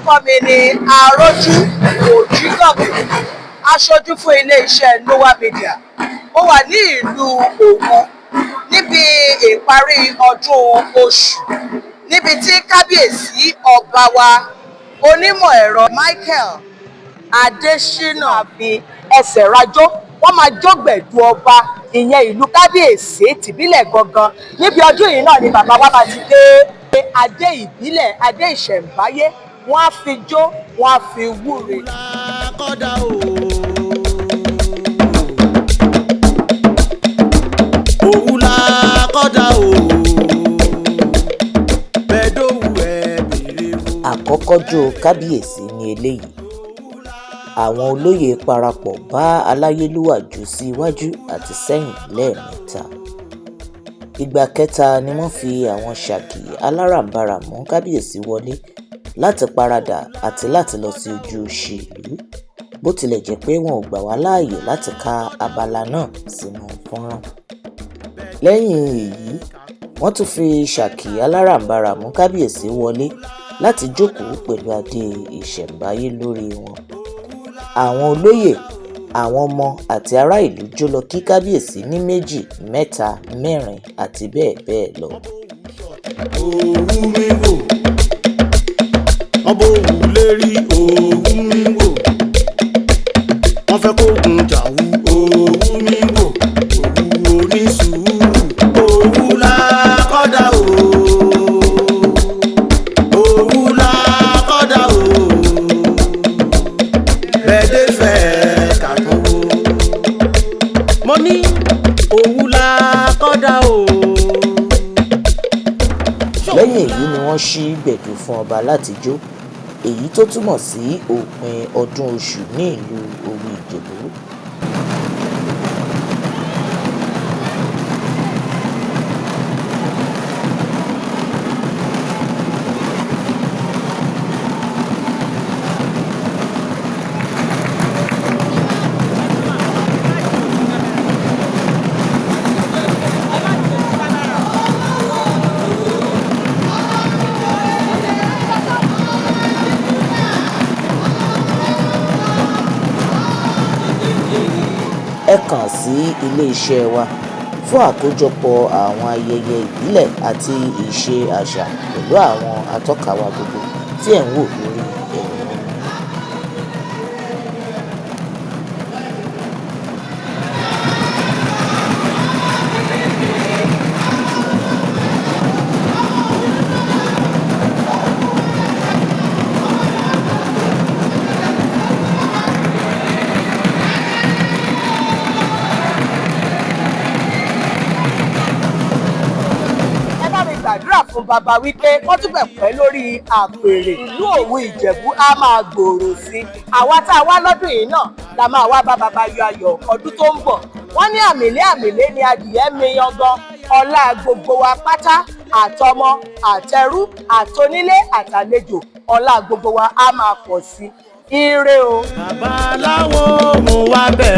orúkọ mi ni Aródú Black Dye, aṣojú fún ilé-iṣẹ́ Núwà Media. Mo wà ní ìlú Òwu níbi ìparí ọdún oṣù, níbi tí kábíyèsí ọba wa onímọ̀ ẹ̀rọ Michael Adéṣína fi ẹsẹ̀ rajó. Wọ́n máa jógbẹ̀dú ọba, ìyẹn ìlú kábíyèsí tìbílẹ̀ gangan. Níbi ọdún yìí náà ni bàbá wa máa ti dé adé ìbílẹ̀, adé ìṣẹ̀ǹbáyé. Wọ́n á fi jó, wọ́n á fi wúre. Òwu la kọ́dà o. Àkọ́kọ́jó kábíyèsí ni eléyìí. Àwọn olóyè parapọ̀ bá Aláyélúwà jù sí iwájú àti sẹ́yìn lẹ́ẹ̀mẹ́ta. Ìgbà kẹta ni wọ́n fi àwọn ṣàkì aláràǹbarà mú kábíyèsí wọlé láti paradà àti láti lọ sí ojú òṣì ìlú, bó tilẹ̀ jẹ́ pé wọn ò gbà wá láàyè láti ka abala náà sínú fọ́nrán. Lẹ́yìn èyí, wọ́n tún fi ṣàkì aláràǹbarà mú kábíyèsí wọlé láti jókòó pẹ̀lú adé ìṣẹ̀ǹbáyé lórí wọn. Àwọn olóyè, àwọn ọmọ àti ará ìlú jó lọ kí kábíyèsí ní méjì, mẹ́ta, mẹ́rin àti bẹ́ẹ̀ bẹ́ẹ̀ lọ. Òwu mi wò, ọba Òwu lérí òwu mi wò, wọ́n fẹ́ kó gun jàwú òwu mi wò, òwu onísùúrù, òwu la kọ́dà o. Òwu la kọ́dà o. Bẹ́ẹ̀dẹ̀ fẹ́ kàtó o. Mo ní òwu la kọ́dà o. Lẹ́yìn èyí ni wọ́n ṣí gbẹ̀dú fún ọba láti jó, èyí tó túmọ̀ sí òpin ọdún oṣù ní ìlú Òwu Ìjẹ Bú. Ẹ kàn sí ilé-iṣẹ́ wa fún àkójọpọ̀ àwọn ayẹyẹ ìbílẹ̀ àti ìṣe àṣà pẹ̀lú àwọn atọ́ka wa gbogbo tí ẹ̀ ń wò lórí ẹ̀rọ. Gbàdúrà fún bàbá wípé wọ́n túbọ̀ pẹ́ lórí àpèrè. Ìlú Òwu Ìjẹ Bú á máa gbòòrò sí i. Àwa tá a wá lọ́dún yìí náà la máa wá bá bàbá yọ ayọ̀ ọdún tó ń bọ̀. Wọ́n ní àmìlé ni adìyẹ meyan gan. Ọlá gbogbo wa pátá, àtọmọ, àtẹrú, àtonílé, àtàlejò, ọlá gbogbo wa á máa pọ̀ sí i. Ire o. Babaláwo mo wá bẹ̀